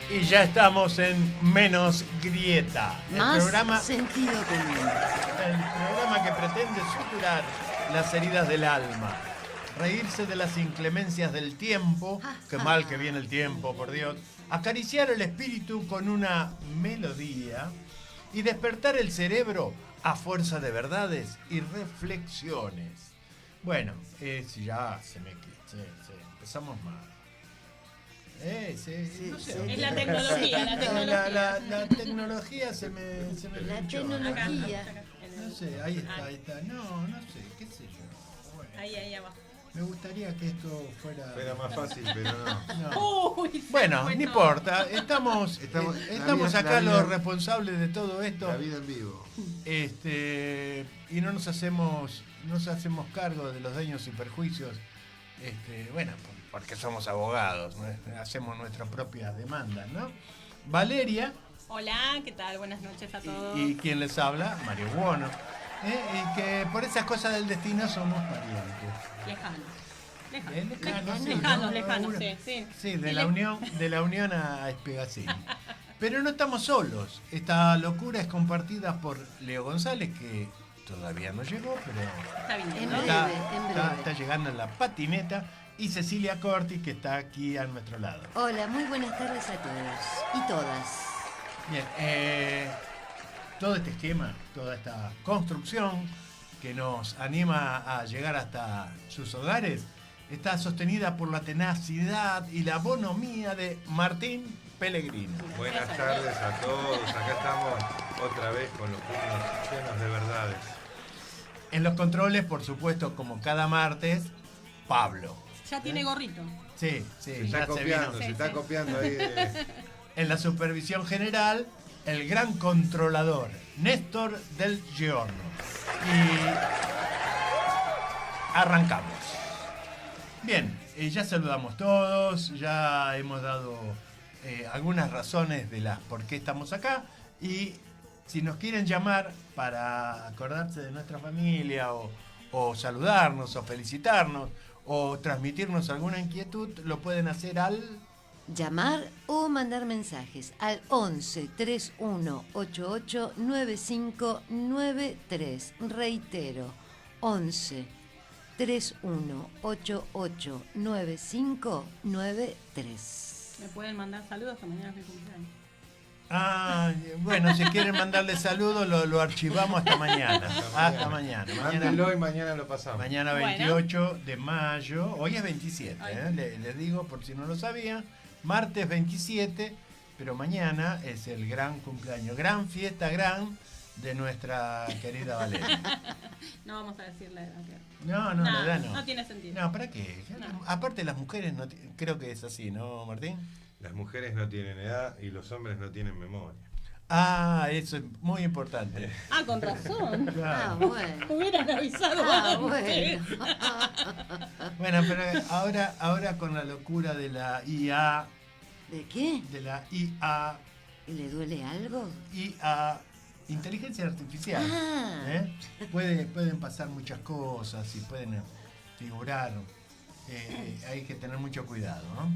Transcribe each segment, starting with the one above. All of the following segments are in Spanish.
Y ya estamos en Menos Grieta, Más sentido común. el programa que pretende suturar las heridas del alma, reírse de las inclemencias del tiempo, qué mal que viene el tiempo, por Dios, acariciar el espíritu con una melodía y despertar el cerebro a fuerza de verdades y reflexiones. Bueno, ya se me... empezamos mal. Sí, no sé, sí. Es la tecnología, la tecnología. La tecnología se me La pinchó. tecnología. No sé, ahí está. No sé, qué sé yo. Bueno, Ahí abajo. me gustaría que esto fuera... Era más fácil, pero no. No. Uy, Bueno, fue no todo. importa. Estamos la acá vida- los responsables de todo esto. La vida en vivo. Y no nos hacemos cargo de los daños y perjuicios. Bueno, porque somos abogados, ¿no? Hacemos nuestras propias demandas, ¿no? Valeria Hola, ¿qué tal? Buenas noches a todos. y quien les habla, Mario Buono. Y que por esas cosas del destino somos parientes. Lejanos, sí. Sí, de la unión a Espegacini. Pero no estamos solos. Esta locura es compartida por Leo González, que todavía no llegó, pero Está bien, En ¿no? breve. está llegando en la patineta. Y Cecilia Corti, que está aquí a nuestro lado. Hola, muy buenas tardes a todos y todas. Bien, todo este esquema, toda esta construcción que nos anima a llegar hasta sus hogares, está sostenida por la tenacidad y la bonomía de Martín Pellegrino. Buenas tardes a todos. Acá estamos otra vez con los puños llenos de verdades. En los controles, por supuesto, como cada martes, Pablo. Ya tiene gorrito. Sí, Se ya está se vino. copiando, se está copiando ahí. En la supervisión general, el gran controlador, Néstor del Giorno. Y arrancamos. Bien, ya saludamos todos, ya hemos dado algunas razones de las por qué estamos acá. Y si nos quieren llamar para acordarse de nuestra familia o saludarnos o felicitarnos o transmitirnos alguna inquietud, lo pueden hacer al... Llamar o mandar mensajes al 11 31 88 9593. Reitero, 11 31 88 9593. Me pueden mandar saludos que mañana es mi cumpleaños. Bueno, si quieren mandarle saludos, lo archivamos hasta mañana. Hasta mañana. Mándenlo y mañana lo pasamos. Mañana 28 de mayo. Hoy es 27, les digo por si no lo sabían. Martes 27, pero mañana es el gran cumpleaños. Gran fiesta, de nuestra querida Valeria. No vamos a decir la edad. No, No, la edad no. no tiene sentido. No, ¿para qué? No. Aparte las mujeres, creo que es así, ¿no, Martín? Las mujeres no tienen edad y los hombres no tienen memoria. Eso es muy importante. Con razón. Claro. Bueno. Hubieran avisado antes. Bueno. Bueno, pero ahora con la locura de la IA, ¿De qué? IA, ¿Le duele algo? inteligencia artificial, pueden pasar muchas cosas y pueden figurar. Hay que tener mucho cuidado, ¿no?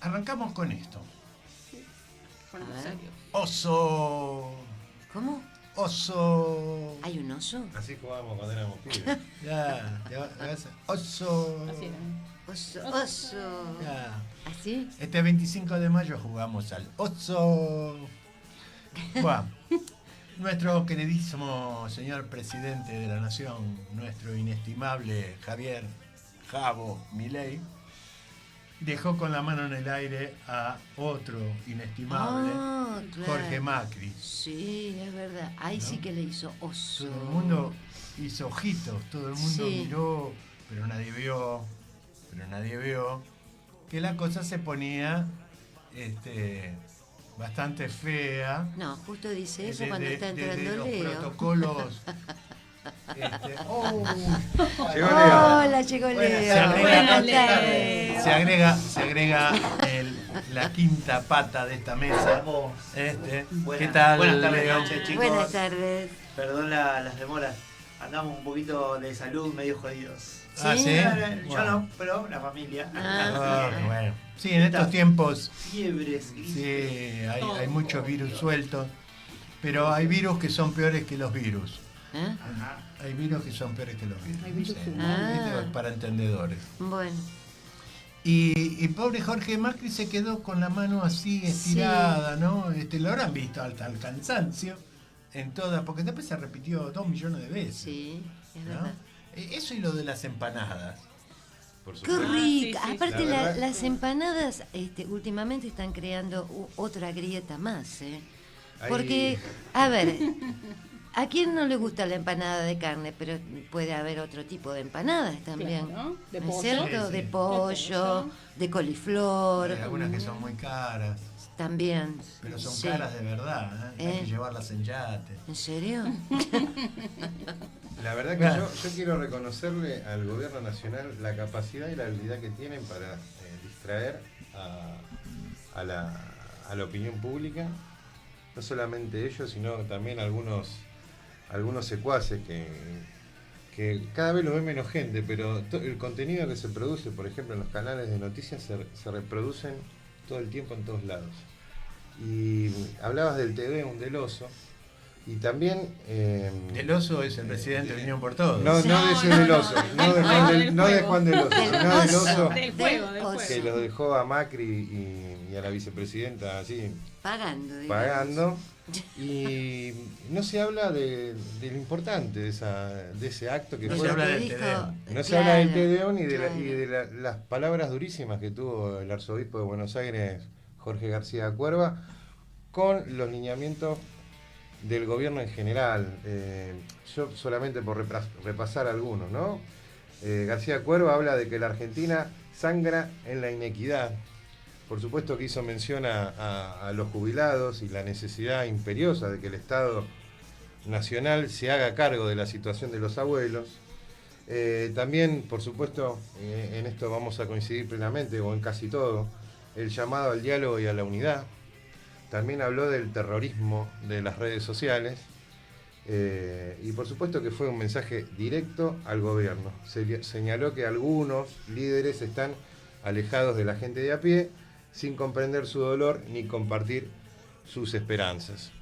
Arrancamos con esto. Con A ver. serio. Oso. ¿Cómo? Oso. ¿Hay un oso? Así jugábamos cuando éramos pibes. Ya, oso. Así era. Oso. Ya. ¿Así? Este 25 de mayo jugamos al oso. Bueno, nuestro queridísimo señor presidente de la nación, nuestro inestimable Javier Javo Milei, dejó con la mano en el aire a otro inestimable, Claro. Jorge Macri. Sí, es verdad. Ahí sí que le hizo oso. Todo el mundo hizo ojitos, todo el mundo Sí. miró, pero nadie vio que la cosa se ponía bastante fea. No, justo dice eso de- cuando de- está de entrando los Leo. protocolos. Llegó Leo. Hola, llegó Bueno, Leo. se agrega- Buenas Leo. tardes. Se agrega la quinta pata de esta mesa. ¿Qué Buenas tal, tardes, Leo? noches, chicos. Buenas tardes. Perdón las demoras. Andamos un poquito de salud medio jodidos. Ah, ¿sí? Yo no, pero la familia. Ah, bueno. Sí, en estos tiempos Fiebres, sí, hay muchos virus sueltos, pero hay virus que son peores que los virus. ¿Eh? Hay virus que son peores que los virus. Hay virus Sí. humanos. Esto es para entendedores. Bueno, Y pobre Jorge Macri se quedó con la mano así estirada, ¿no? Lo habrán visto al cansancio en toda, porque después se repitió 2 millones de veces. sí, es ¿no? verdad. Eso y lo de las empanadas. Por Qué supuesto. rica. sí, sí. Aparte, La verdad- las empanadas últimamente están creando otra grieta más, ¿eh? Hay- Porque, a ver, ¿a quién no le gusta la empanada de carne? Pero puede haber otro tipo de empanadas también. Claro, de ¿No es pollo. cierto? Sí, De sí. pollo, de coliflor, Hay algunas que son muy caras, también. pero son Sí. caras de verdad. Hay que llevarlas en yate. ¿En serio? La verdad que Claro. yo quiero reconocerle al gobierno nacional la capacidad y la habilidad que tienen para distraer a la opinión pública. No solamente ellos, sino también algunos secuaces que cada vez lo ve menos gente, pero el contenido que se produce, por ejemplo, en los canales de noticias, se reproducen todo el tiempo en todos lados. Y hablabas del Tedeum del oso, y también... Del oso es el presidente de Unión por Todos. no, no de ese del oso, no de Juan del oso, Del sino del oso Del fuego, del oso. que lo dejó a Macri y a la vicepresidenta así Pagando, digamos. pagando. Y no se habla de lo importante de ese acto que De No fue. se habla lo que del dijo, Tedeum. No se claro, habla del Tedeum y claro. las palabras durísimas que tuvo el arzobispo de Buenos Aires, Jorge García Cuerva, con los lineamientos del gobierno en general. Yo solamente por repasar algunos, ¿no? García Cuerva habla de que la Argentina sangra en la inequidad. Por supuesto que hizo mención a los jubilados y la necesidad imperiosa de que el Estado Nacional se haga cargo de la situación de los abuelos. También, por supuesto, en esto vamos a coincidir plenamente, o en casi todo, el llamado al diálogo y a la unidad. También habló del terrorismo de las redes sociales. Y por supuesto que fue un mensaje directo al gobierno. Señaló que algunos líderes están alejados de la gente de a pie, sin comprender su dolor ni compartir sus esperanzas.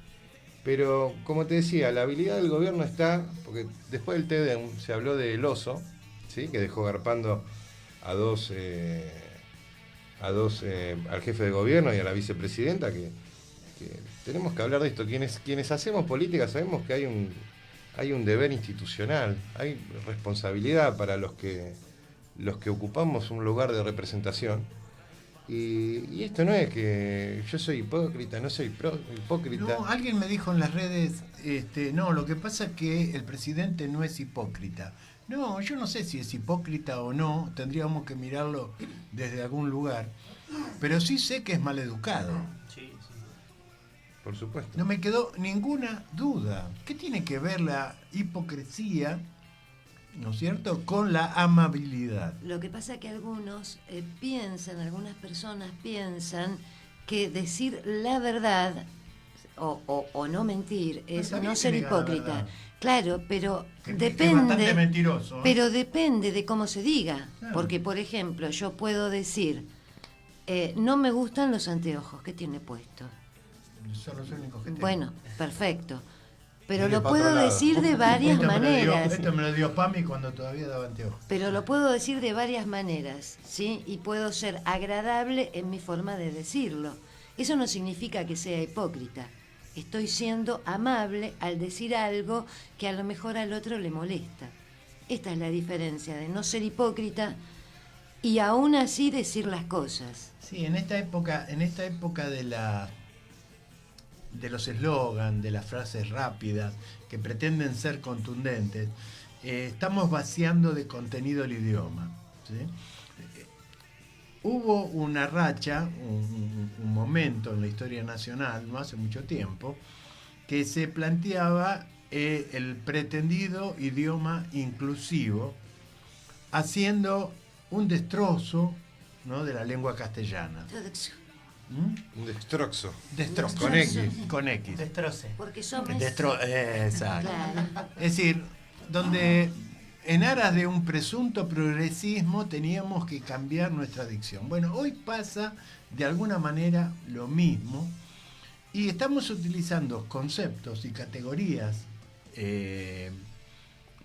Pero, como te decía, la habilidad del gobierno está, porque después del Tedeum se habló del oso, ¿sí? Que dejó garpando a dos al jefe de gobierno y a la vicepresidenta, que tenemos que hablar de esto. Quienes hacemos política sabemos que hay un deber institucional, hay responsabilidad para los que ocupamos un lugar de representación. Y esto no es que yo soy hipócrita, no soy hipócrita. No, alguien me dijo en las redes, no, lo que pasa es que el presidente no es hipócrita. No, yo no sé si es hipócrita o no, tendríamos que mirarlo desde algún lugar. Pero sí sé que es maleducado. Sí, sí. Por supuesto. No me quedó ninguna duda. ¿Qué tiene que ver la hipocresía, ¿no es cierto?, con la amabilidad? Lo que pasa es que algunas personas piensan que decir la verdad o no mentir es también no ser se niega la hipócrita. verdad. Claro, pero Que es bastante depende. mentiroso, ¿eh? Pero depende de cómo se diga. Claro. Porque, por ejemplo, yo puedo decir, no me gustan los anteojos que tiene puesto. Son los únicos que tengo. Bueno, perfecto. Pero Mire lo pa' otro puedo lado. decir de varias maneras. Esto me lo dio Pami cuando todavía daba anteojos. Pero lo puedo decir de varias maneras, ¿sí? Y puedo ser agradable en mi forma de decirlo. Eso no significa que sea hipócrita. Estoy siendo amable al decir algo que a lo mejor al otro le molesta. Esta es la diferencia de no ser hipócrita y aún así decir las cosas. Sí, en esta época de los eslogans, de las frases rápidas que pretenden ser contundentes, estamos vaciando de contenido el idioma, ¿sí? Hubo una racha, un momento en la historia nacional, no hace mucho tiempo, que se planteaba el pretendido idioma inclusivo, haciendo un destrozo, ¿no?, de la lengua castellana. ¿Mm? Un destrozo. Destrozo. Con X. Con X. Destroce. Porque somos... Exacto. Claro. Es decir, donde en aras de un presunto progresismo teníamos que cambiar nuestra dicción. Bueno, hoy pasa de alguna manera lo mismo y estamos utilizando conceptos y categorías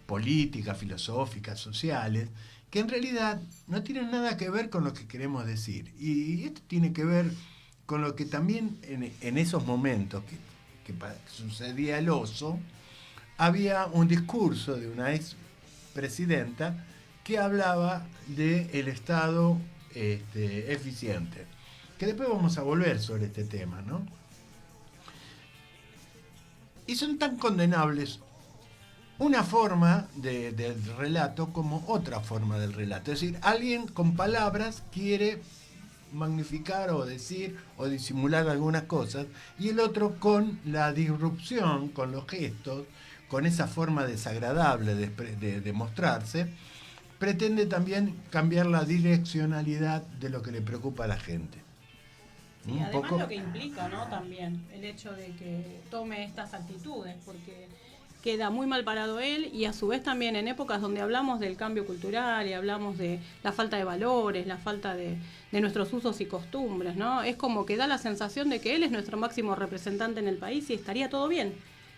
políticas, filosóficas, sociales, que en realidad no tienen nada que ver con lo que queremos decir. Y esto tiene que ver con lo que también en esos momentos que sucedía el oso, había un discurso de una ex presidenta que hablaba del Estado eficiente. Que después vamos a volver sobre este tema, ¿no? Y son tan condenables una forma del relato como otra forma del relato. Es decir, alguien con palabras quiere magnificar o decir o disimular algunas cosas y el otro con la disrupción, con los gestos, con esa forma desagradable de mostrarse, pretende también cambiar la direccionalidad de lo que le preocupa a la gente. Sí, además lo que implica, ¿no? También el hecho de que tome estas actitudes, porque queda muy mal parado él y a su vez también en épocas donde hablamos del cambio cultural y hablamos de la falta de valores, la falta de nuestros usos y costumbres, ¿no? Es como que da la sensación de que él es nuestro máximo representante en el país y estaría todo bien.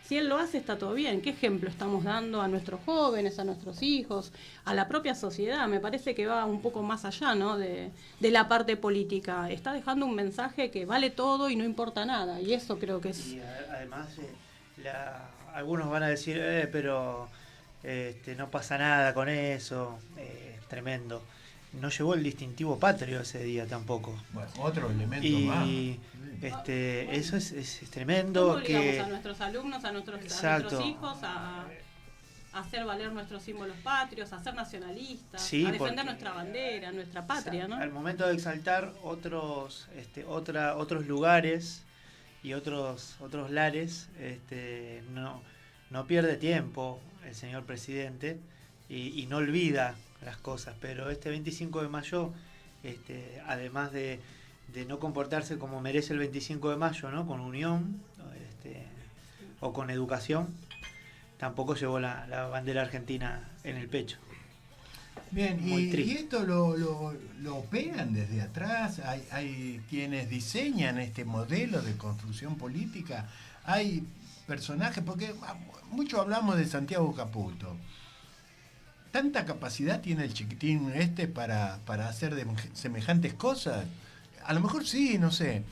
Si él lo hace, está todo bien. ¿Qué ejemplo estamos dando a nuestros jóvenes, a nuestros hijos, a la propia sociedad? Me parece que va un poco más allá, ¿no? de la parte política. Está dejando un mensaje que vale todo y no importa nada. Y eso creo que es... Y además, algunos van a decir, pero no pasa nada con eso. Tremendo. No llevó el distintivo patrio ese día tampoco. Bueno, otro elemento y, más. Eso es tremendo. ¿Cómo obligamos a nuestros alumnos, a nuestros hijos a hacer valer nuestros símbolos patrios, a ser nacionalistas, sí, a defender nuestra bandera, nuestra patria, ¿no? Al momento de exaltar otros lugares y otros lares, no pierde tiempo el señor presidente y no olvida las cosas, pero este 25 de mayo, además de no comportarse como merece el 25 de mayo, ¿no? Con unión o con educación, tampoco llevó la bandera argentina en el pecho. Bien, y esto lo operan desde atrás, hay quienes diseñan este modelo de construcción política, hay personajes, porque mucho hablamos de Santiago Caputo. ¿Tanta capacidad tiene el chiquitín para hacer semejantes cosas? A lo mejor sí, no sé,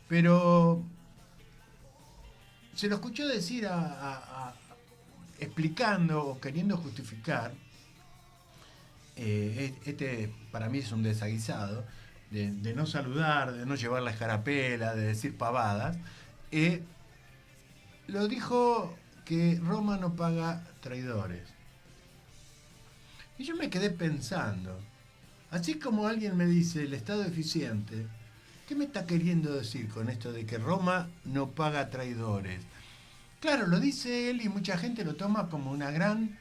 pero se lo escuchó decir explicando o queriendo justificar, para mí es un desaguisado, de no saludar, de no llevar la escarapela, de decir pavadas, lo dijo que Roma no paga traidores. Y yo me quedé pensando, así como alguien me dice el Estado eficiente, ¿qué me está queriendo decir con esto de que Roma no paga traidores? Claro, lo dice él y mucha gente lo toma como una gran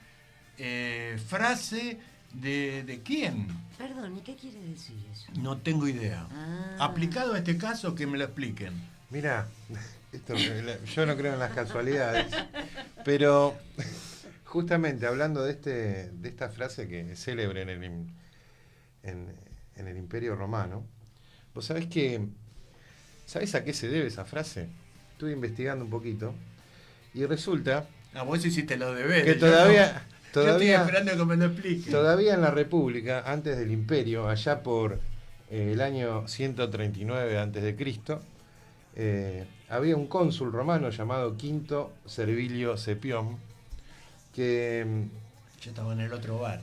frase de ¿quién? Perdón, ¿y qué quiere decir eso? No tengo idea. Aplicado a este caso, que me lo expliquen. Mira, yo no creo en las casualidades, pero justamente hablando de esta frase que es célebre en el Imperio Romano, vos sabés a qué se debe esa frase. Estuve investigando un poquito y resulta Vos hiciste los deberes. que todavía yo estoy esperando que me lo explique. Todavía en la República, antes del Imperio, allá por el año 139 a.C., había un cónsul romano llamado Quinto Servilio Cepión, que... Yo estaba en el otro bar.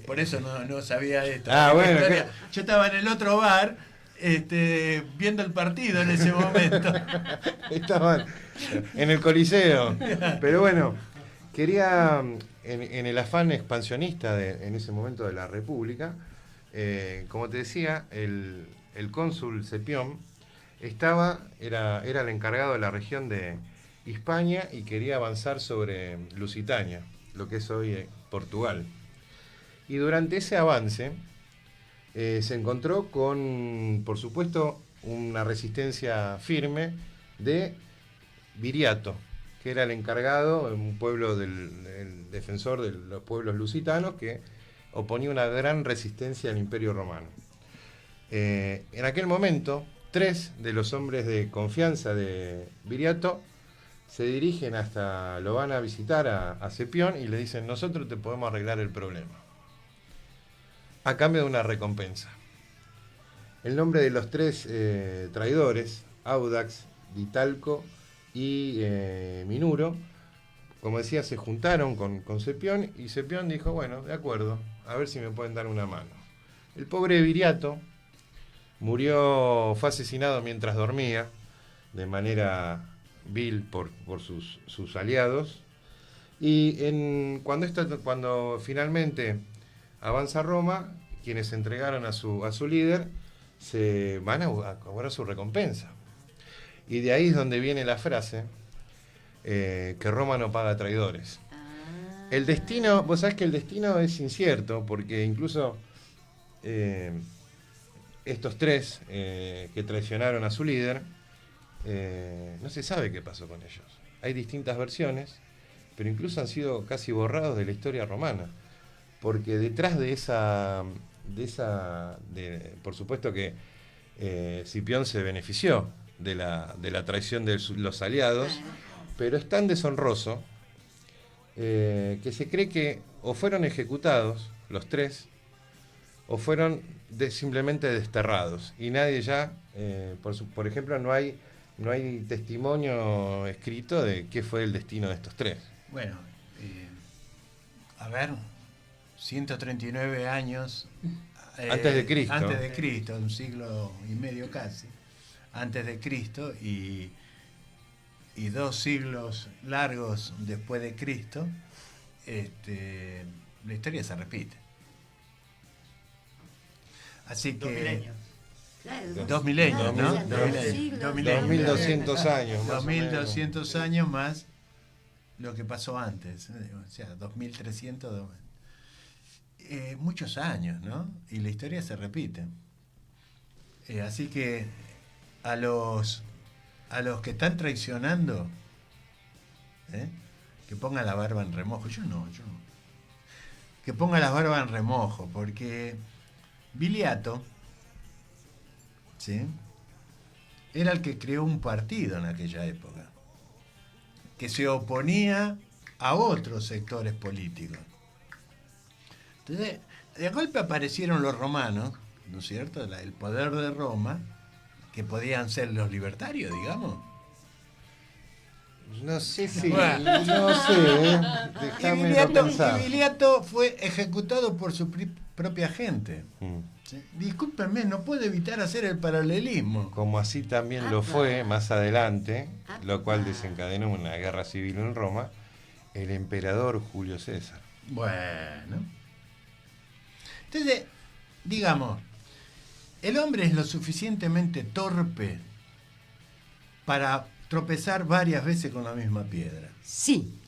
Por eso no sabía esto. Bueno, yo estaba en el otro bar viendo el partido en ese momento. Estaban en el Coliseo. Pero bueno, quería, en el afán expansionista en ese momento de la República, como te decía, el cónsul Cepión era el encargado de la región de Hispania y quería avanzar sobre Lusitania, lo que es hoy Portugal. Y durante ese avance se encontró con, por supuesto, una resistencia firme de Viriato, que era el encargado, un pueblo el defensor de los pueblos lusitanos, que oponía una gran resistencia al Imperio Romano. En aquel momento, 3 de los hombres de confianza de Viriato se dirigen lo van a visitar a Cepión y le dicen: nosotros te podemos arreglar el problema, a cambio de una recompensa. El nombre de los 3 traidores, Audax, Ditalco y Minuro, como decía, se juntaron con Cepión, y Cepión dijo: bueno, de acuerdo, a ver si me pueden dar una mano. El pobre Viriato fue asesinado mientras dormía, de manera vil por sus aliados, y cuando finalmente avanza Roma, quienes entregaron a su líder se van a cobrar su recompensa. Y de ahí es donde viene la frase que Roma no paga traidores. El destino, vos sabés que el destino es incierto, porque incluso estos 3 que traicionaron a su líder, no se sabe qué pasó con ellos. Hay distintas versiones, pero incluso han sido casi borrados de la historia romana, porque detrás por supuesto que Cipión se benefició de la traición de los aliados, pero es tan deshonroso que se cree que o fueron ejecutados los 3 o fueron simplemente desterrados, y nadie ya, por ejemplo, no hay testimonio escrito de qué fue el destino de estos 3. Bueno, a ver, 139 años antes de Cristo. Antes de Cristo, un siglo y medio casi, antes de Cristo, y 2 siglos largos después de Cristo, la historia se repite. Así que 2 milenios. Claro, 2 milenios, ¿no? 2200 años. 2200 años más lo que pasó antes, o sea, 2300, muchos años, ¿no? Y la historia se repite. Así que a los que están traicionando, que pongan la barba en remojo. Yo no. Que pongan la barba en remojo, porque Viriato, ¿sí?, era el que creó un partido en aquella época, que se oponía a otros sectores políticos. Entonces, de golpe aparecieron los romanos, ¿no es cierto?, el poder de Roma, que podían ser los libertarios, digamos. No sé si... Bueno. No sé, déjame pensar. Y Viriato fue ejecutado por su propia gente. ¿Sí? Discúlpenme, no puedo evitar hacer el paralelismo. Como así también lo fue más adelante, lo cual desencadenó una guerra civil en Roma, el emperador Julio César. Bueno. Entonces, digamos, el hombre es lo suficientemente torpe para tropezar varias veces con la misma piedra. Sí.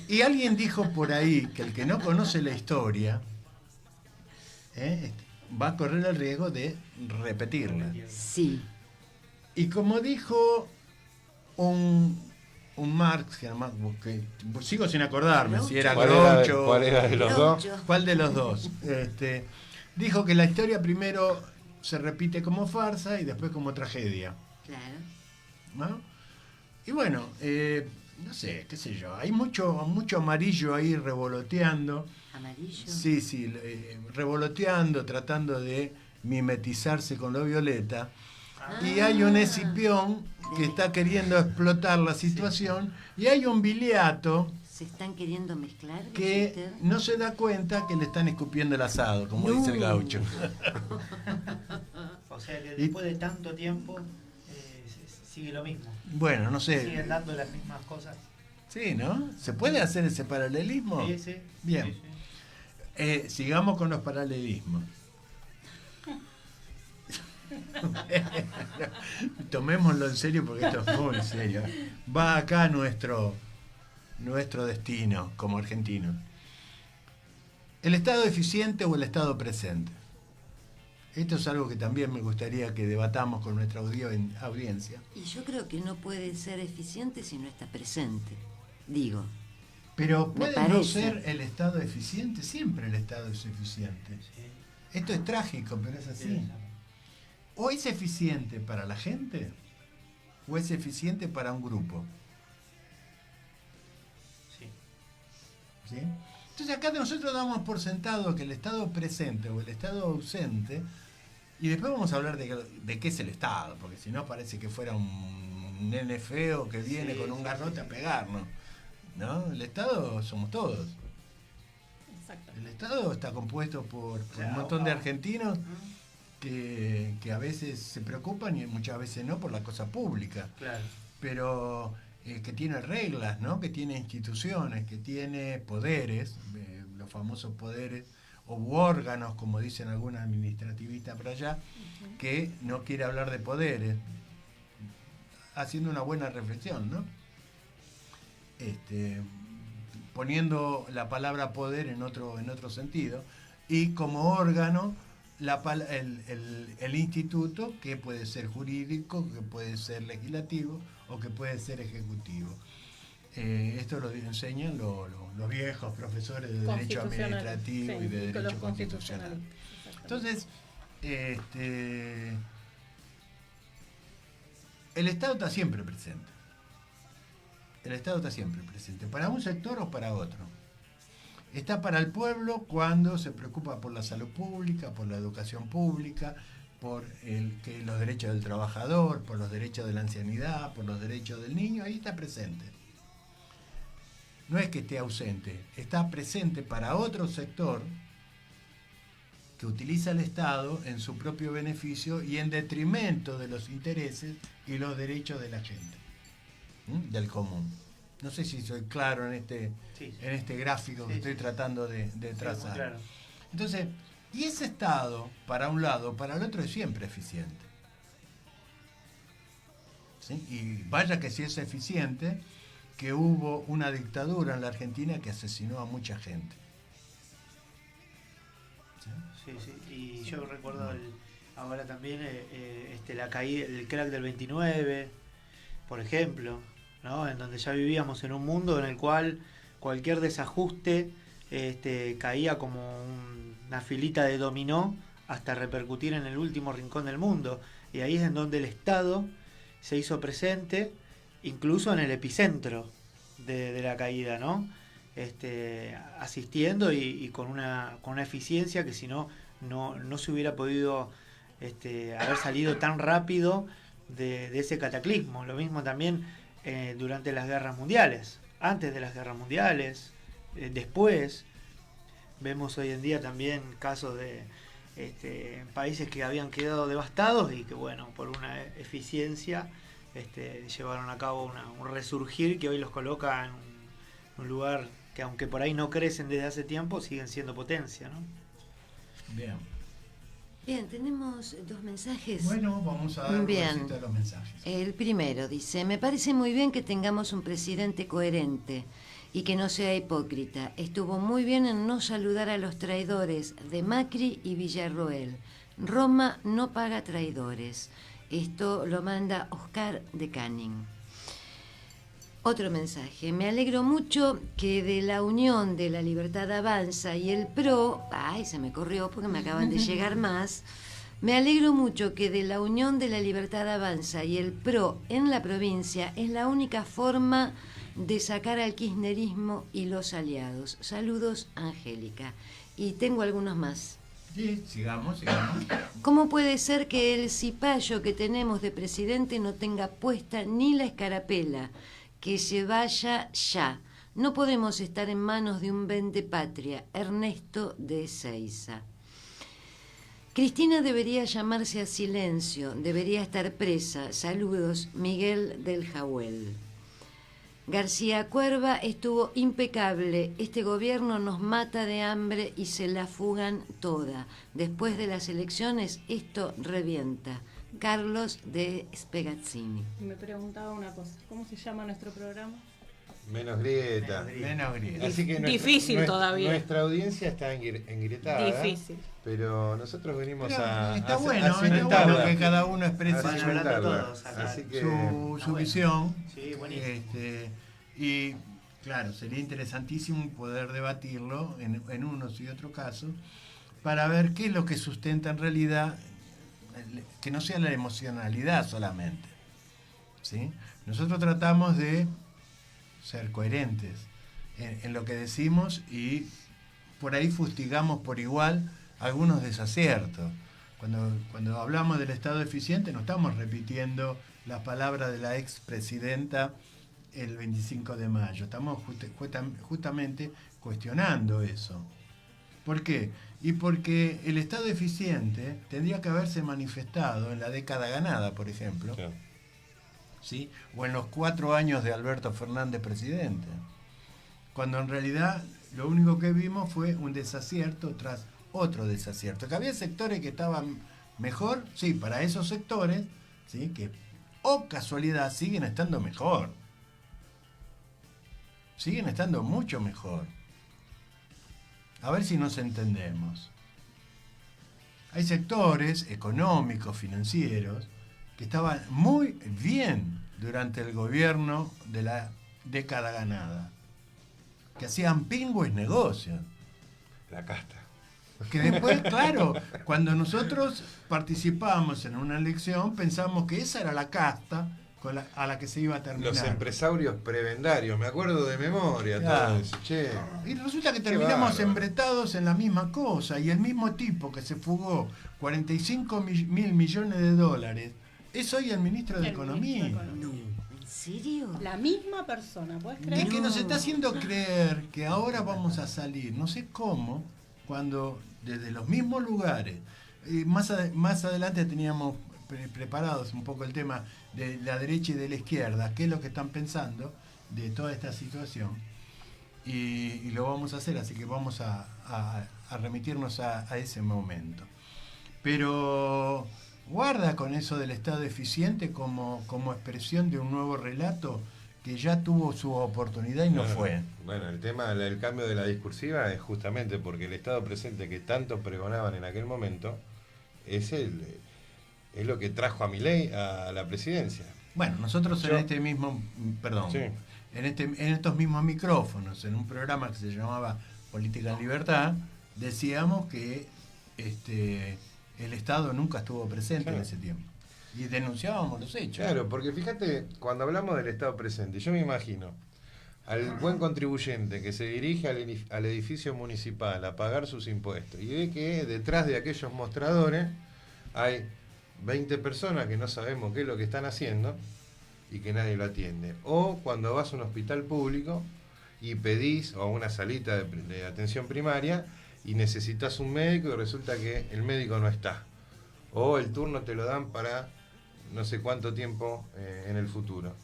Y alguien dijo por ahí que el que no conoce la historia va a correr el riesgo de repetirla. Sí. Y como dijo un Marx, que sigo sin acordarme si era Groucho. ¿Cuál era de los dos? ¿Cuál de los dos? Dijo que la historia primero se repite como farsa y después como tragedia. Claro. ¿No? Y bueno, no sé, qué sé yo, hay mucho amarillo ahí revoloteando. ¿Amarillo? Sí, revoloteando, tratando de mimetizarse con lo violeta. Y hay un Escipión que está queriendo explotar la situación, y hay un Viriato ¿Se están queriendo mezclar? que no se da cuenta que le están escupiendo el asado, como dice el gaucho. O sea que después de tanto tiempo sigue lo mismo. Bueno, no sé. Siguen dando las mismas cosas. Sí, ¿no? ¿Se puede hacer ese paralelismo? Sí. Bien. Sí. Sigamos con los paralelismos. Tomémoslo en serio porque esto es muy serio. Va acá nuestro destino como argentinos. ¿El Estado eficiente o el Estado presente? Esto es algo que también me gustaría que debatamos con nuestra audiencia. Y yo creo que no puede ser eficiente si no está presente. Digo. Pero Me puede no parece. ser el Estado eficiente, siempre el Estado es eficiente. Esto es trágico, pero es así. O es eficiente para la gente, o es eficiente para un grupo. ¿Sí? Entonces acá nosotros damos por sentado que el Estado presente o el Estado ausente, y después vamos a hablar de qué es el Estado, porque si no parece que fuera un nene feo que viene con un garrote a pegarnos. ¿No? El Estado somos todos. Exacto. El Estado está compuesto por un montón de argentinos que a veces se preocupan y muchas veces no por la cosa pública. Claro. Pero que tiene reglas, ¿no? Que tiene instituciones, que tiene poderes, los famosos poderes, o órganos, como dicen algunos administrativistas por allá, que no quiere hablar de poderes, haciendo una buena reflexión, ¿no? Poniendo la palabra poder en otro sentido, y como órgano el instituto, que puede ser jurídico, que puede ser legislativo o que puede ser ejecutivo. Esto lo enseñan los viejos profesores de Derecho Administrativo y de Derecho Constitucional. Entonces, el Estado está siempre presente. El Estado está siempre presente, para un sector o para otro. Está para el pueblo cuando se preocupa por la salud pública, por la educación pública, por los derechos del trabajador, por los derechos de la ancianidad, por los derechos del niño, ahí está presente. No es que esté ausente, está presente para otro sector que utiliza el Estado en su propio beneficio y en detrimento de los intereses y los derechos de la gente, del común. No sé si soy claro en este gráfico que estoy tratando de trazar. Claro. Entonces, y ese Estado, para un lado, para el otro, es siempre eficiente. ¿Sí? Y vaya que si es eficiente, que hubo una dictadura en la Argentina que asesinó a mucha gente. Sí, sí. Y yo recuerdo ahora también la caída, el crack del 29, por ejemplo, ¿no? En donde ya vivíamos en un mundo en el cual cualquier desajuste caía como una filita de dominó hasta repercutir en el último rincón del mundo. Y ahí es en donde el Estado se hizo presente, incluso en el epicentro de la caída, ¿no? Asistiendo y con una eficiencia que si no se hubiera podido haber salido tan rápido de ese cataclismo. Lo mismo también durante las guerras mundiales, antes de las guerras mundiales, después. Vemos hoy en día también casos de países que habían quedado devastados y que, bueno, por una eficiencia llevaron a cabo un resurgir que hoy los coloca en un lugar que, aunque por ahí no crecen desde hace tiempo, siguen siendo potencia, ¿no? Bien, tenemos 2 mensajes. Bueno, vamos a dar un besito a los mensajes. El primero dice: me parece muy bien que tengamos un presidente coherente y que no sea hipócrita. Estuvo muy bien en no saludar a los traidores de Macri y Villarroel. Roma no paga traidores. Esto lo manda Oscar de Canning. Otro mensaje: me alegro mucho que de la unión de La Libertad Avanza y el PRO, se me corrió porque me acaban de llegar más, me alegro mucho que de la unión de La Libertad Avanza y el PRO en la provincia es la única forma de sacar al kirchnerismo y los aliados. Saludos, Angélica. Y tengo algunos más. Sí, sigamos. ¿Cómo puede ser que el cipayo que tenemos de presidente no tenga puesta ni la escarapela? Que se vaya ya. No podemos estar en manos de un vendepatria. Ernesto de Ezeiza. Cristina debería llamarse a silencio, debería estar presa. Saludos, Miguel del Jahuel. García Cuerva estuvo impecable. Este gobierno nos mata de hambre y se la fugan toda. Después de las elecciones esto revienta. Carlos de Spegazzini. Me preguntaba una cosa, ¿cómo se llama nuestro programa? Menos grieta. Menos grieta. Así que Difícil todavía. Nuestra audiencia está engrietada. Difícil. Pero nosotros venimos Pero a está a bueno cimentarla. que cada uno exprese A Van hablando cimentarla. todos acá. Así que su visión. Sí, buenísimo. Y claro, sería interesantísimo poder debatirlo en unos y otros casos para ver qué es lo que sustenta en realidad, que no sea la emocionalidad solamente. ¿Sí? Nosotros tratamos de ser coherentes en lo que decimos y por ahí fustigamos por igual algunos desaciertos. Cuando hablamos del Estado eficiente no estamos repitiendo las palabras de la expresidenta el 25 de mayo, estamos justamente cuestionando eso. ¿Por qué? Y porque el Estado eficiente tendría que haberse manifestado en la década ganada, por ejemplo, claro. ¿sí? O en los 4 años de Alberto Fernández presidente, cuando en realidad lo único que vimos fue un desacierto tras otro desacierto. Que había sectores que estaban mejor, sí, para esos sectores, ¿sí? Que, casualidad, siguen estando mejor. Siguen estando mucho mejor. A ver si nos entendemos. Hay sectores económicos, financieros, que estaban muy bien durante el gobierno de la década ganada, que hacían pingües negocios. La casta. Que después, claro, cuando nosotros participamos en una elección, pensamos que esa era la casta a la que se iba a terminar. Los empresarios prebendarios, me acuerdo de memoria. Claro. Todo eso. Che. Y resulta que Qué terminamos bárbaro. embretados en la misma cosa, y el mismo tipo que se fugó 45 mil millones de dólares es hoy el ministro de El Economía. ministro de Economía. ¿En serio? La misma persona, ¿puedes Y creer? que nos está haciendo creer que ahora vamos a salir, no sé cómo, cuando desde los mismos lugares, más adelante teníamos preparados un poco el tema de la derecha y de la izquierda, qué es lo que están pensando de toda esta situación, y lo vamos a hacer, así que vamos a remitirnos a ese momento. Pero guarda con eso del Estado eficiente como expresión de un nuevo relato que ya tuvo su oportunidad y no fue. Bueno, el tema del cambio de la discursiva es justamente porque el Estado presente que tanto pregonaban en aquel momento es lo que trajo a Milei a la presidencia. Bueno, nosotros Yo- en este mismo, perdón, Sí. en estos mismos micrófonos, en un programa que se llamaba Política en Libertad, decíamos que el Estado nunca estuvo presente Claro. en ese tiempo. Y denunciábamos los hechos. Claro, porque fíjate, cuando hablamos del Estado presente, yo me imagino al buen contribuyente que se dirige al edificio municipal a pagar sus impuestos y ve que detrás de aquellos mostradores hay 20 personas que no sabemos qué es lo que están haciendo y que nadie lo atiende. O cuando vas a un hospital público y pedís, o a una salita de atención primaria, y necesitas un médico y resulta que el médico no está. O el turno te lo dan para no sé cuánto tiempo en el futuro.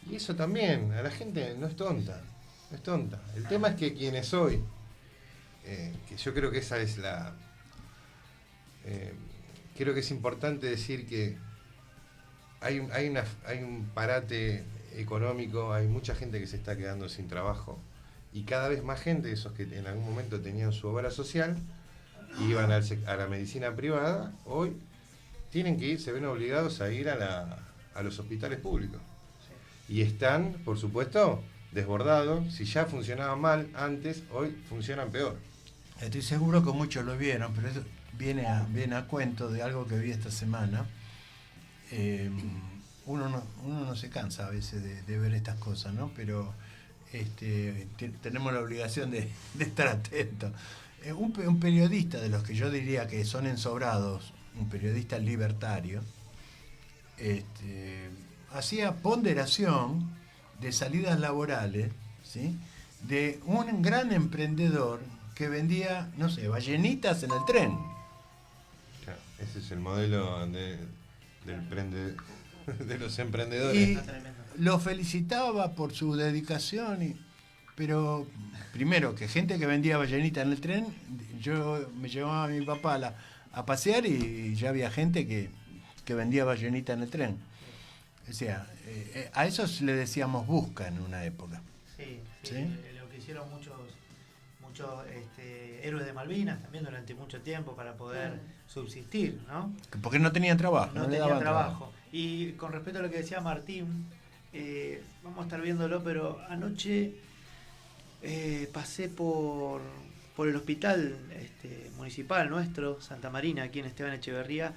Y eso también, a la gente no es tonta, no es tonta. El tema es que quienes hoy, que yo creo que esa es la... creo que es importante decir que hay un parate económico, hay mucha gente que se está quedando sin trabajo y cada vez más gente, esos que en algún momento tenían su obra social, iban a la medicina privada, hoy tienen que ir, se ven obligados a ir a los hospitales públicos. Y están, por supuesto, desbordados. Si ya funcionaban mal antes, hoy funcionan peor. Estoy seguro que muchos lo vieron, pero eso viene a cuento de algo que vi esta semana. Uno no se cansa a veces de ver estas cosas, ¿no? Pero tenemos la obligación de estar atentos. Un periodista de los que yo diría que son ensobrados, un periodista libertario, hacía ponderación de salidas laborales, ¿sí? De un gran emprendedor que vendía, no sé, ballenitas en el tren. Claro, ese es el modelo de los emprendedores. Y lo felicitaba por su dedicación, pero primero que gente que vendía ballenita en el tren, yo me llevaba a mi papá a pasear y ya había gente que vendía ballenita en el tren. O sea, a esos le decíamos busca en una época. Sí, ¿Sí? lo que hicieron muchos héroes de Malvinas también durante mucho tiempo para poder subsistir, ¿no? Porque no tenían trabajo. No le tenían daban trabajo. Y con respecto a lo que decía Martín, vamos a estar viéndolo, pero anoche pasé por el hospital municipal nuestro, Santa Marina, aquí en Esteban Echeverría,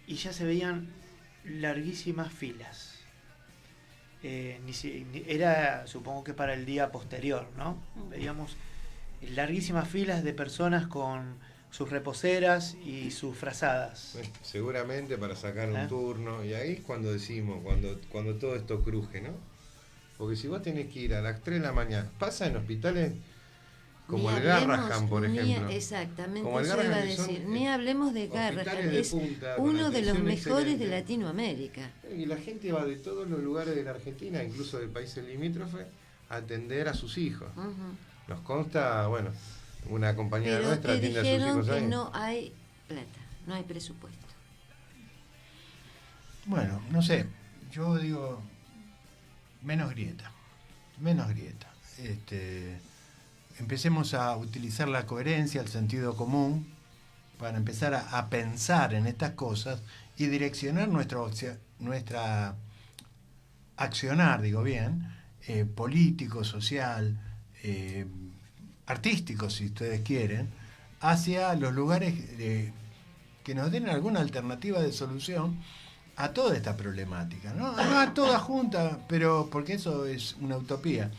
y ya se veían larguísimas filas. Era, supongo que para el día posterior, ¿no? Veíamos larguísimas filas de personas con sus reposeras y sus frazadas. Bueno, seguramente para sacar un turno, y ahí es cuando decimos, cuando todo esto cruje, ¿no? Porque si vos tenés que ir a las 3 de la mañana, pasa en hospitales como el Garrahan, por ejemplo. Exactamente, como el eso Garrahan, iba a que son, decir. Ni hablemos de hospitales Garrahan, de es punta, con uno de los atención mejores de excelente. Latinoamérica. Y la gente va de todos los lugares de la Argentina, incluso de países limítrofes, a atender a sus hijos. Nos consta, bueno, una compañera Pero nuestra te atiende a sus dijeron hijos que ahí. no hay plata, no hay presupuesto. Bueno, no sé, yo digo menos grieta. Empecemos a utilizar la coherencia, el sentido común, para empezar a pensar en estas cosas y direccionar nuestra accionar, digo bien, político, social, artístico, si ustedes quieren, hacia los lugares que nos den alguna alternativa de solución a toda esta problemática, ¿no? No a toda junta, pero porque eso es una utopía.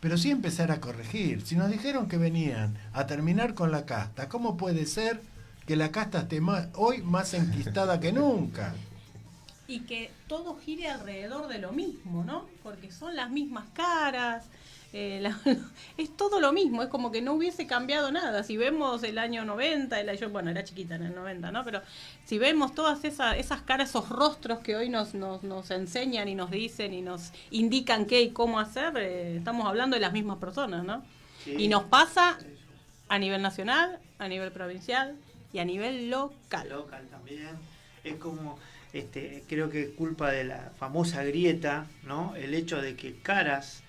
Pero sí empezar a corregir. Si nos dijeron que venían a terminar con la casta, ¿cómo puede ser que la casta esté hoy más enquistada que nunca? Y que todo gire alrededor de lo mismo, ¿no? Porque son las mismas caras, es todo lo mismo, es como que no hubiese cambiado nada. Si vemos el año 90, yo, bueno, era chiquita en el 90, ¿no? Pero si vemos todas esas caras, esos rostros que hoy nos enseñan y nos dicen y nos indican qué y cómo hacer, estamos hablando de las mismas personas, ¿no? Sí. Y nos pasa a nivel nacional, a nivel provincial y a nivel local. Local también. Es como, creo que es culpa de la famosa grieta, ¿no? El hecho de que caras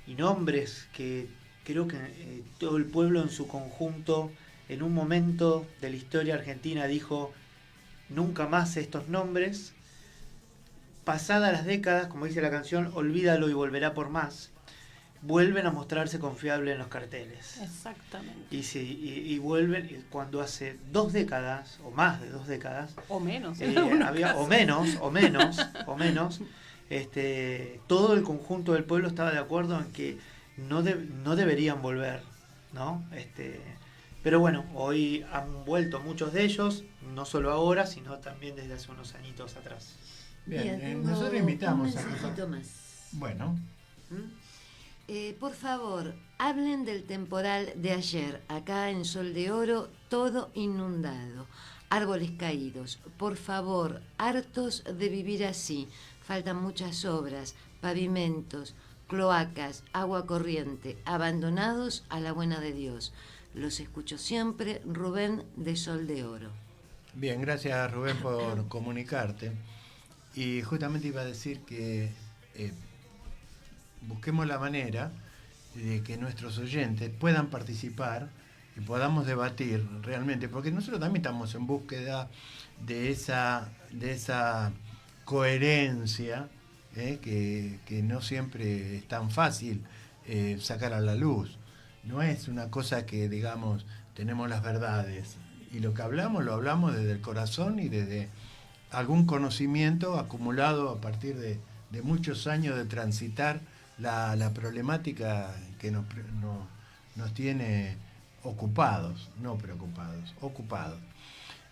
y nombres que creo que todo el pueblo en su conjunto en un momento de la historia argentina dijo nunca más estos nombres, pasadas las décadas, como dice la canción, olvídalo y volverá por más, vuelven a mostrarse confiables en los carteles. Exactamente. Y vuelven cuando hace 2 décadas o más de 2 décadas O menos. o menos todo el conjunto del pueblo estaba de acuerdo en que no deberían volver, ¿no? Pero bueno, hoy han vuelto muchos de ellos, no solo ahora, sino también desde hace unos añitos atrás. Bien, Tengo nosotros invitamos un mensajito más. Bueno, Por favor, hablen del temporal de ayer, acá en Sol de Oro, todo inundado, árboles caídos. Por favor, hartos de vivir así. Faltan muchas obras, pavimentos, cloacas, agua corriente, abandonados a la buena de Dios. Los escucho siempre, Rubén de Sol de Oro. bien, gracias Rubén por comunicarte. Y justamente iba a decir que busquemos la manera de que nuestros oyentes puedan participar y podamos debatir realmente, porque nosotros también estamos en búsqueda de esa coherencia que no siempre es tan fácil sacar a la luz. No es una cosa que, digamos, tenemos las verdades y lo que hablamos lo hablamos desde el corazón y desde algún conocimiento acumulado a partir de muchos años de transitar la problemática que nos tiene ocupados, no preocupados, ocupados.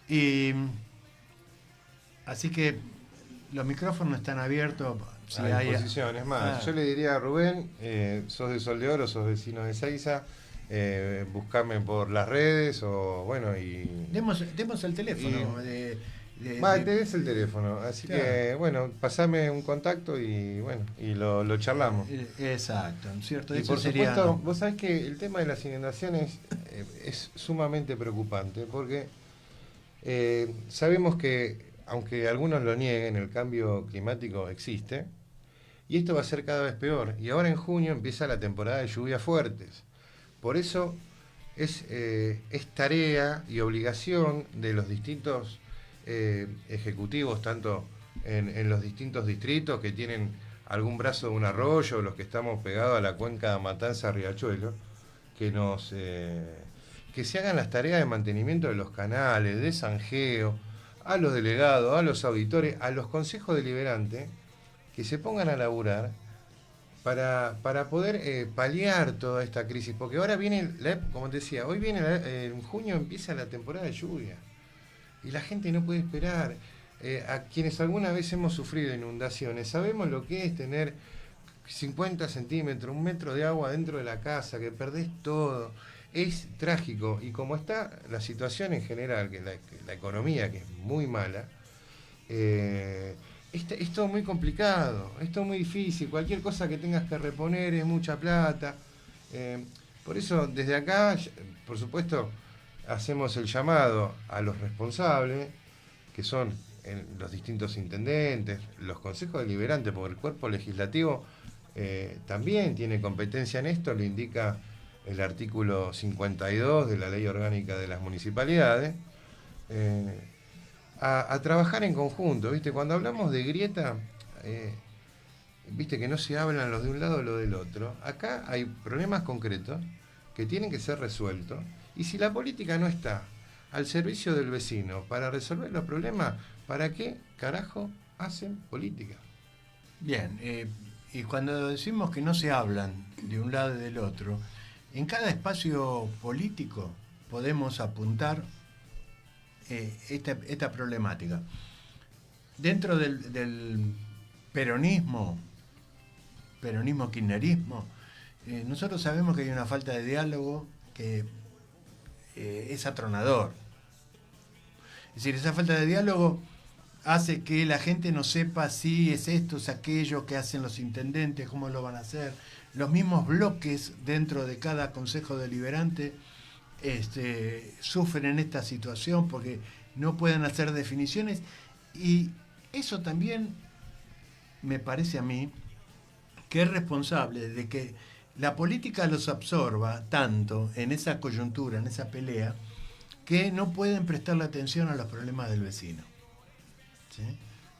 Y así que los micrófonos están abiertos. Si a hay disposición. Es más, yo le diría a Rubén, sos de Sol de Oro, sos vecino de Seiza, buscame por las redes o bueno y... Demos el teléfono. Tenés el teléfono, así claro. que bueno, pasame un contacto y bueno, y lo charlamos. Exacto, ¿cierto? Y Eso por sería... supuesto, vos sabés que el tema de las inundaciones es sumamente preocupante porque sabemos que, aunque algunos lo nieguen, el cambio climático existe Y esto va a ser cada vez peor. Y ahora en junio empieza la temporada de lluvias fuertes. Por eso es tarea y obligación de los distintos ejecutivos, tanto en los distintos distritos que tienen algún brazo de un arroyo, los que estamos pegados a la cuenca Matanza-Riachuelo, que se hagan las tareas de mantenimiento de los canales, de zanjeo, a los delegados, a los auditores, a los consejos deliberantes, que se pongan a laburar para poder paliar toda esta crisis. Porque ahora viene, como te decía, hoy viene, en junio empieza la temporada de lluvia. Y la gente no puede esperar. A quienes alguna vez hemos sufrido inundaciones, sabemos lo que es tener 50 centímetros, 1 metro de agua dentro de la casa, que perdés todo. Es trágico. Y como está la situación en general, que la economía, que es muy mala, es todo muy complicado, es todo muy difícil. Cualquier cosa que tengas que reponer es mucha plata. Por eso, desde acá, por supuesto, hacemos el llamado a los responsables, que son los distintos intendentes, los consejos deliberantes, porque el cuerpo legislativo también tiene competencia en esto, lo indica el artículo 52 de la Ley Orgánica de las Municipalidades, a trabajar en conjunto, ¿viste? Cuando hablamos de grieta, viste que no se hablan los de un lado o los del otro. Acá hay problemas concretos que tienen que ser resueltos, y si la política no está al servicio del vecino para resolver los problemas, ¿para qué carajo hacen política? Bien, y cuando decimos que no se hablan de un lado y del otro, en cada espacio político podemos apuntar esta problemática. Dentro del peronismo-kirchnerismo, nosotros sabemos que hay una falta de diálogo que es atronador. Es decir, esa falta de diálogo hace que la gente no sepa si es esto, es aquello que hacen los intendentes, cómo lo van a hacer. Los mismos bloques dentro de cada consejo deliberante sufren en esta situación porque no pueden hacer definiciones, y eso también me parece a mí que es responsable de que la política los absorba tanto en esa coyuntura, en esa pelea, que no pueden prestarle atención a los problemas del vecino. ¿Sí?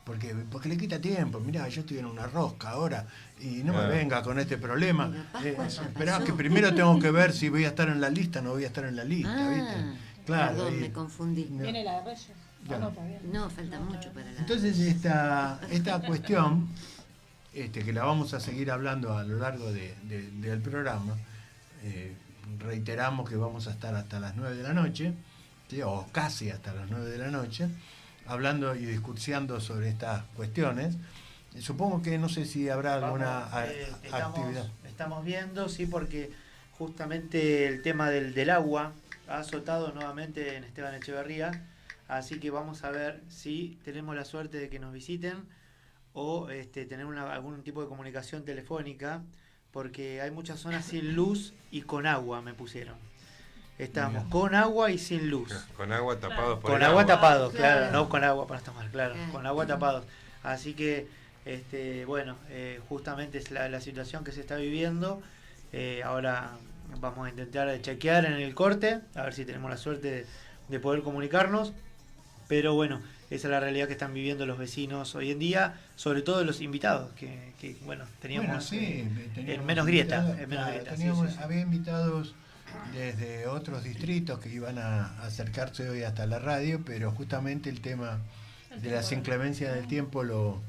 Porque le quita tiempo. Mirá, yo estoy en una rosca ahora y no me venga con este problema. Esperá que primero tengo que ver si voy a estar en la lista o no voy a estar en la lista, ¿viste? Claro. Perdón, me confundí. Viene la de Reyes. No, falta mucho para la... Entonces esta cuestión, que la vamos a seguir hablando a lo largo del programa, reiteramos que vamos a estar hasta las 9 de la noche, ¿sí? O casi hasta las 9 de la noche, hablando y discursiando sobre estas cuestiones. Supongo que no sé si habrá alguna actividad. Estamos viendo, sí, porque justamente el tema del agua ha azotado nuevamente en Esteban Echeverría, así que vamos a ver si tenemos la suerte de que nos visiten o tener algún tipo de comunicación telefónica, porque hay muchas zonas sin luz y con agua, me pusieron. Estamos con agua y sin luz. Con agua tapados por con el agua. Agua Tapados, claro, no con agua para estar mal, claro, con agua tapados. Así que, justamente es la situación que se está viviendo. Ahora vamos a intentar chequear en el corte, a ver si tenemos la suerte de poder comunicarnos. Pero bueno, esa es la realidad que están viviendo los vecinos hoy en día, sobre todo los invitados, que teníamos en menos grieta. Había invitados desde otros distritos que iban a acercarse hoy hasta la radio, pero justamente el tema de las inclemencias del tiempo lo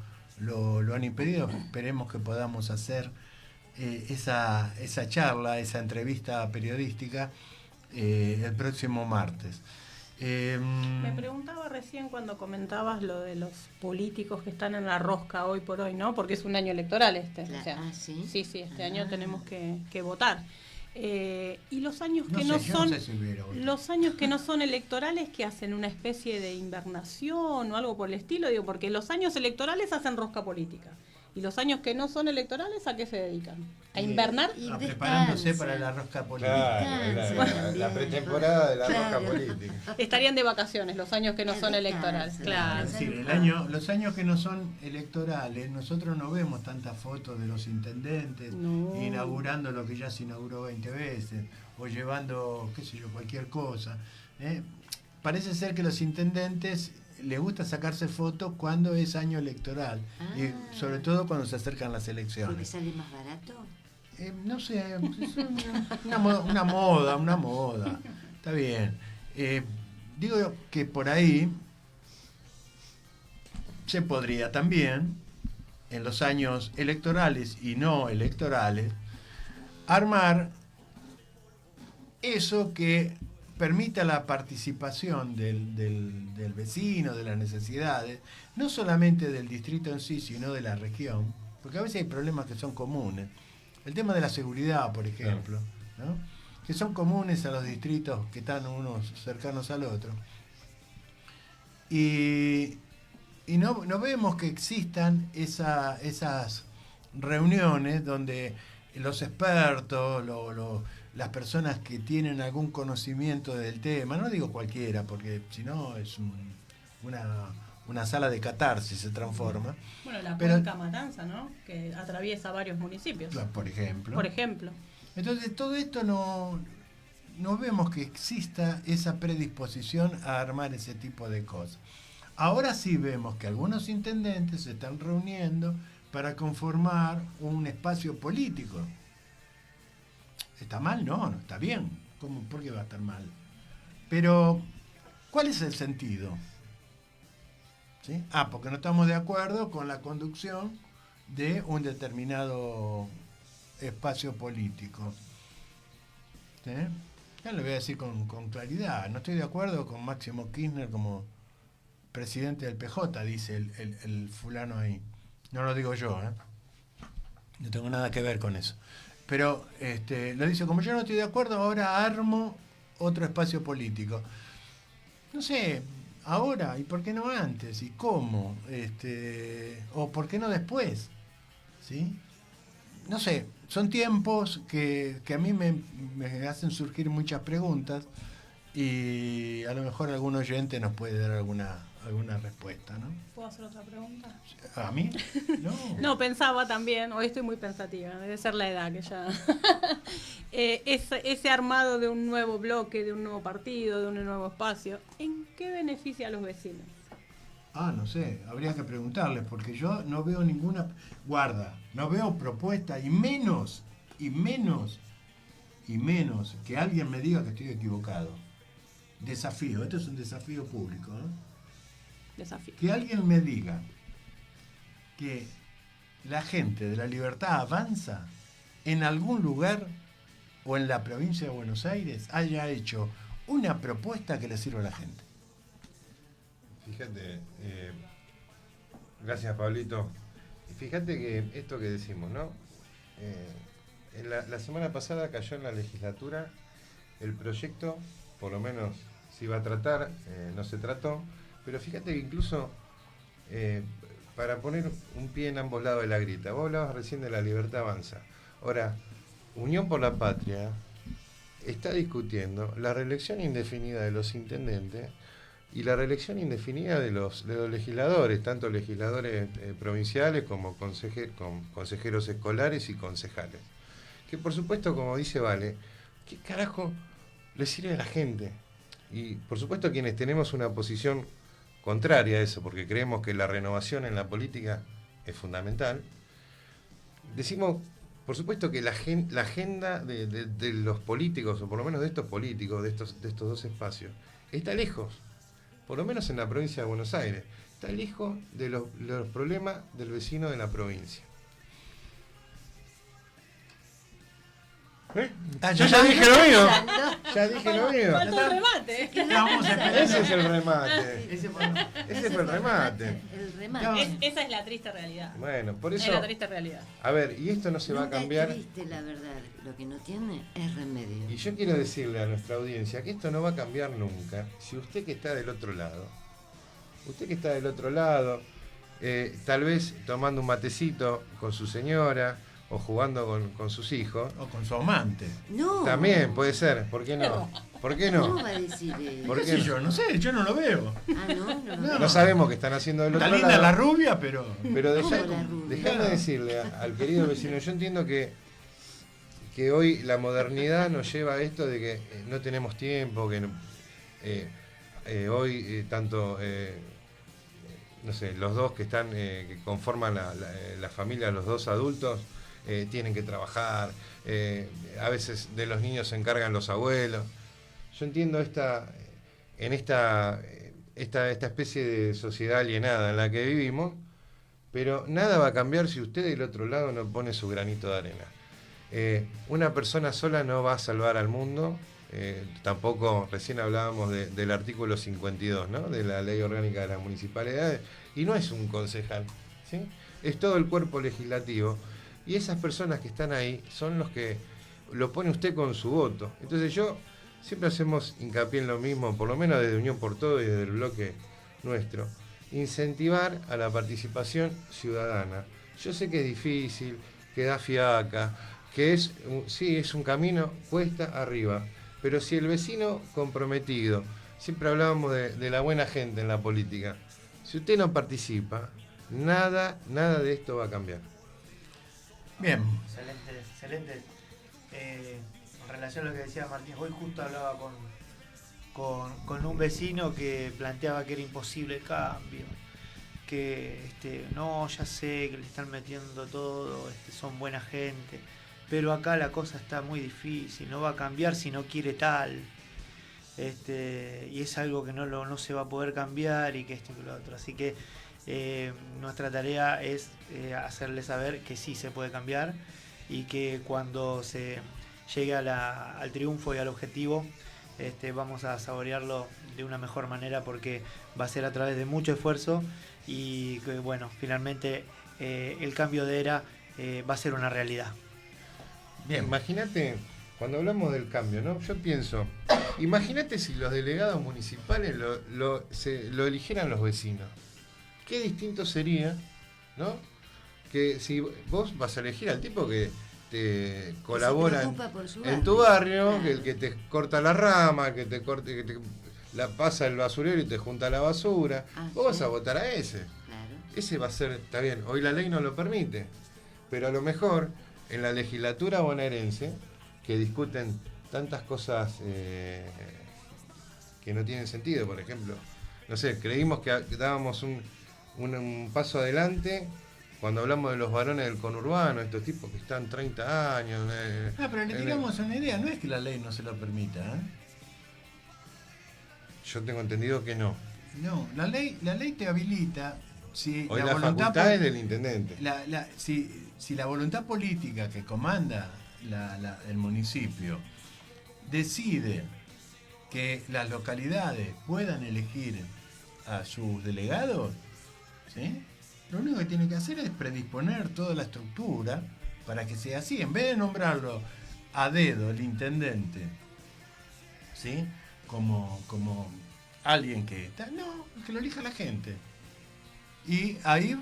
han impedido. Esperemos que podamos hacer esa charla, esa entrevista periodística el próximo martes. Me preguntaba recién cuando comentabas lo de los políticos que están en la rosca hoy por hoy, ¿no? Porque es un año electoral ¿sí? Sí, este año tenemos que votar. Y los años que no son los años que no son electorales, que hacen una especie de invernación o algo por el estilo, digo, porque los años electorales hacen rosca política ¿Y los años que no son electorales a qué se dedican? ¿A invernar? Y preparándose descansa. para la rosca política. Descansa La también. pretemporada de la Claro. roja política. Estarían de vacaciones los años que no son Descansa, electorales. Claro. Es decir, Ah. los años que no son electorales, nosotros no vemos tantas fotos de los intendentes No. inaugurando lo que ya se inauguró 20 veces, o llevando, qué sé yo, cualquier cosa. Parece ser que los intendentes les gusta sacarse fotos cuando es año electoral, Ah. y sobre todo cuando se acercan las ¿Porque elecciones. sale más barato? No sé, es una moda. Está bien. Digo que por ahí se podría también, en los años electorales y no electorales, armar eso que permita la participación del vecino, de las necesidades, no solamente del distrito en sí, sino de la región, porque a veces hay problemas que son comunes. El tema de la seguridad, por ejemplo, ¿no? Que son comunes a los distritos que están unos cercanos al otro. Y no vemos que existan esas reuniones donde los expertos, las personas que tienen algún conocimiento del tema, no digo cualquiera, porque si no es una sala de catarsis se transforma. Bueno, la Pero- cuenca Matanza, ¿no? Que atraviesa varios municipios. Por ejemplo. Por ejemplo. Entonces, todo esto no vemos que exista esa predisposición a armar ese tipo de cosas. Ahora sí vemos que algunos intendentes se están reuniendo para conformar un espacio político. ¿Está mal? No, no está bien. ¿Por qué va a estar mal? Pero, ¿cuál es el sentido? ¿Sí? Porque no estamos de acuerdo con la conducción de un determinado espacio político. ¿Sí? Ya lo voy a decir con claridad. No estoy de acuerdo con Máximo Kirchner como presidente del PJ, dice el fulano ahí. No lo digo yo, ¿eh? No tengo nada que ver con eso. Pero lo dice, como yo no estoy de acuerdo, ahora armo otro espacio político. No sé, ahora, ¿y por qué no antes? ¿Y cómo? ¿O por qué no después? ¿Sí? No sé, son tiempos que a mí me hacen surgir muchas preguntas y a lo mejor algún oyente nos puede dar alguna respuesta, ¿no? ¿Puedo hacer otra pregunta? ¿A mí? No. No, pensaba también, hoy estoy muy pensativa, debe ser la edad que ya... ese armado de un nuevo bloque, de un nuevo partido, de un nuevo espacio, ¿en qué beneficia a los vecinos? No sé, habría que preguntarles, porque yo no veo ninguna... no veo propuesta, y menos que alguien me diga que estoy equivocado. Desafío, esto es un desafío público, ¿no? Desafío. Que alguien me diga que la gente de La Libertad Avanza en algún lugar o en la provincia de Buenos Aires haya hecho una propuesta que le sirva a la gente. Fíjate, gracias Pablito. Fíjate que esto que decimos, ¿no? La semana pasada cayó en la legislatura el proyecto, por lo menos se iba a tratar, no se trató, pero fíjate que incluso para poner un pie en ambos lados de la grieta, vos hablabas recién de La Libertad Avanza. Ahora, Unión por la Patria está discutiendo la reelección indefinida de los intendentes y la reelección indefinida de los legisladores, tanto legisladores provinciales como consejeros escolares y concejales. Que por supuesto, como dice Vale, ¿qué carajo le sirve a la gente? Y por supuesto quienes tenemos una posición contraria a eso, porque creemos que la renovación en la política es fundamental, decimos, por supuesto que la agenda de los políticos, o por lo menos de estos políticos, de estos dos espacios, está lejos, por lo menos en la provincia de Buenos Aires, está lejos de los problemas del vecino de la provincia. Yo ya dije lo mío. Ya dije lo mío. Falta el remate. Estábamos esperando. Ese es el remate. Ese fue- Ese fue el remate. El remate. Esa es la triste realidad. Bueno, por Es eso. la triste realidad. A ver, y esto no se va a Nunca cambiar. es triste, la verdad. Lo que no tiene es remedio. Y yo quiero decirle a nuestra audiencia que esto no va a cambiar nunca si usted que está del otro lado, tal vez tomando un matecito con su señora o jugando con sus hijos. O con su amante. No. También puede ser, ¿por qué no? ¿Por qué no? ¿Cómo va a decir eso? ¿Por ¿Qué qué sé no? yo? No sé, yo no lo veo. Ah, no. No sabemos qué están haciendo del otro Está linda lado. la rubia, pero... Pero ¿Cómo la rubia? dejame decirle al querido vecino, yo entiendo que hoy la modernidad nos lleva a esto de que no tenemos tiempo, que hoy tanto, no sé, los dos que están, que conforman la familia, los dos adultos, tienen que trabajar, a veces de los niños se encargan los abuelos. Yo entiendo esta especie de sociedad alienada en la que vivimos, pero nada va a cambiar si usted del otro lado no pone su granito de arena. Una persona sola no va a salvar al mundo, tampoco, recién hablábamos del artículo 52, ¿no?, de la Ley Orgánica de las Municipalidades, y no es un concejal, ¿sí? Es todo el cuerpo legislativo, y esas personas que están ahí son los que lo pone usted con su voto. Entonces siempre hacemos hincapié en lo mismo, por lo menos desde Unión por Todo y desde el bloque nuestro, incentivar a la participación ciudadana. Yo sé que es difícil, que da fiaca, que es un camino cuesta arriba, pero si el vecino comprometido, siempre hablábamos de la buena gente en la política, si usted no participa, nada de esto va a cambiar. Bien. Excelente. En relación a lo que decía Martín, hoy justo hablaba con un vecino que planteaba que era imposible el cambio, que no, ya sé que le están metiendo todo, son buena gente, pero acá la cosa está muy difícil, no va a cambiar si no quiere tal, y es algo que no se va a poder cambiar y que que lo otro, así que nuestra tarea es hacerle saber que sí se puede cambiar y que cuando se llegue al triunfo y al objetivo, vamos a saborearlo de una mejor manera, porque va a ser a través de mucho esfuerzo y que, bueno, finalmente el cambio de era va a ser una realidad. Bien, imagínate, cuando hablamos del cambio, ¿no? Yo pienso, imagínate si los delegados municipales lo eligieran los vecinos. Qué distinto sería, ¿no? Que si vos vas a elegir al tipo que te colabora en tu barrio, claro, que el que te corta la rama, que te pasa el basurero y te junta la basura, vos vas a votar a ese. Claro. Ese va a ser, está bien, hoy la ley no lo permite, pero a lo mejor en la legislatura bonaerense, que discuten tantas cosas que no tienen sentido, por ejemplo, no sé, creímos que dábamos un paso adelante cuando hablamos de los varones del conurbano, estos tipos que están 30 años. Pero le tiramos una idea, no es que la ley no se lo permita, ¿eh? Yo tengo entendido que no. No, la ley te habilita. Si hoy la facultad es del intendente. Si la voluntad política que comanda el municipio decide que las localidades puedan elegir a sus delegados, ¿sí?, lo único que tiene que hacer es predisponer toda la estructura para que sea así. En vez de nombrarlo a dedo el intendente, ¿sí?, como alguien que lo elija la gente. Y ahí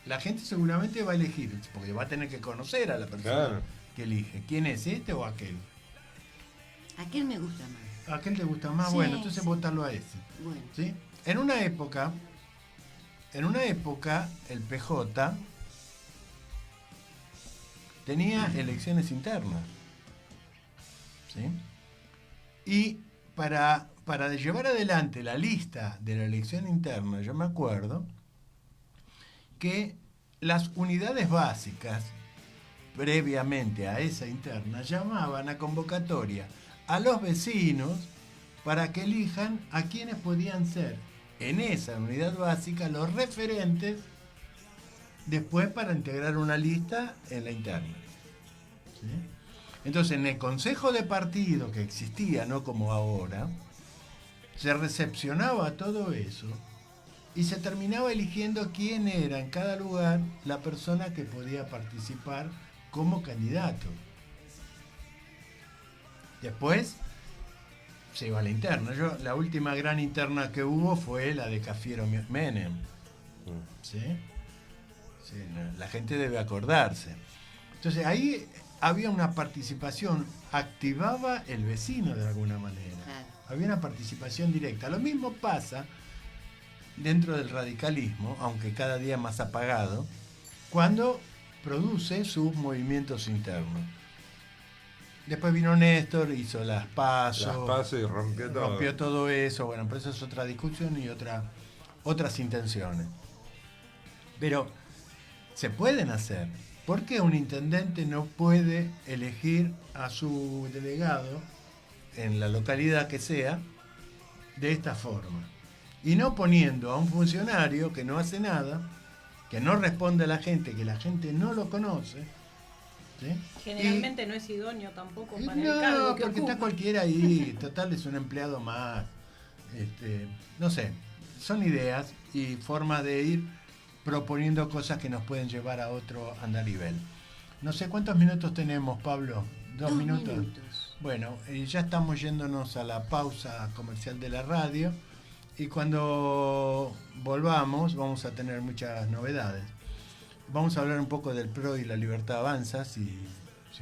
la gente seguramente va a elegir, porque va a tener que conocer a la persona, claro, que elige. ¿Quién es este o aquel? Aquel me gusta más. ¿Aquel te gusta más? Sí, bueno, entonces sí. votarlo a ese. Bueno. ¿Sí? En una época, el PJ tenía elecciones internas, ¿sí? Y para llevar adelante la lista de la elección interna, yo me acuerdo que las unidades básicas, previamente a esa interna, llamaban a convocatoria a los vecinos para que elijan a quienes podían ser en esa unidad básica los referentes después para integrar una lista en la interna, ¿sí? Entonces, en el consejo de partido que existía, no como ahora, se recepcionaba todo eso y se terminaba eligiendo quién era en cada lugar la persona que podía participar como candidato. Después se iba a la interna. La última gran interna que hubo fue la de Cafiero Menem, ¿sí? Sí, la gente debe acordarse. Entonces ahí había una participación, activaba el vecino de alguna manera. Claro. Había una participación directa. Lo mismo pasa dentro del radicalismo, aunque cada día más apagado, cuando produce sus movimientos internos. Después vino Néstor, hizo las PASO. Y rompió todo. Rompió todo eso. Bueno, pero eso es otra discusión y otras intenciones. Pero se pueden hacer. ¿Por qué un intendente no puede elegir a su delegado en la localidad que sea de esta forma? Y no poniendo a un funcionario que no hace nada, que no responde a la gente, que la gente no lo conoce. ¿Sí? Generalmente no es idóneo tampoco para el No, cargo que porque ocupa. está cualquiera ahí, total es un empleado más. No sé, son ideas y formas de ir proponiendo cosas que nos pueden llevar a otro andarivel. No sé cuántos minutos tenemos, Pablo. ¿2 minutos? Bueno, ya estamos yéndonos a la pausa comercial de la radio y cuando volvamos vamos a tener muchas novedades. Vamos a hablar un poco del PRO y la Libertad Avanza, si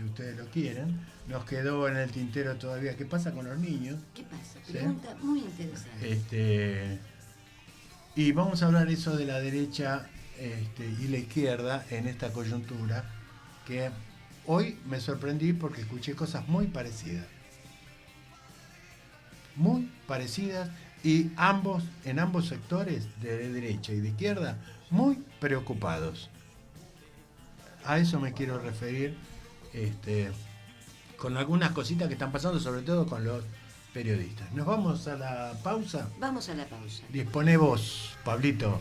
ustedes lo quieren. Nos quedó en el tintero todavía. ¿Qué pasa con los niños? ¿Qué pasa? ¿Sí? Pregunta muy interesante. Y vamos a hablar eso de la derecha y la izquierda en esta coyuntura, que hoy me sorprendí porque escuché cosas muy parecidas. Muy parecidas y en ambos sectores de derecha y de izquierda muy preocupados. A eso me quiero referir con algunas cositas que están pasando, sobre todo con los periodistas. ¿Nos vamos a la pausa? Vamos a la pausa. Dispone vos, Pablito.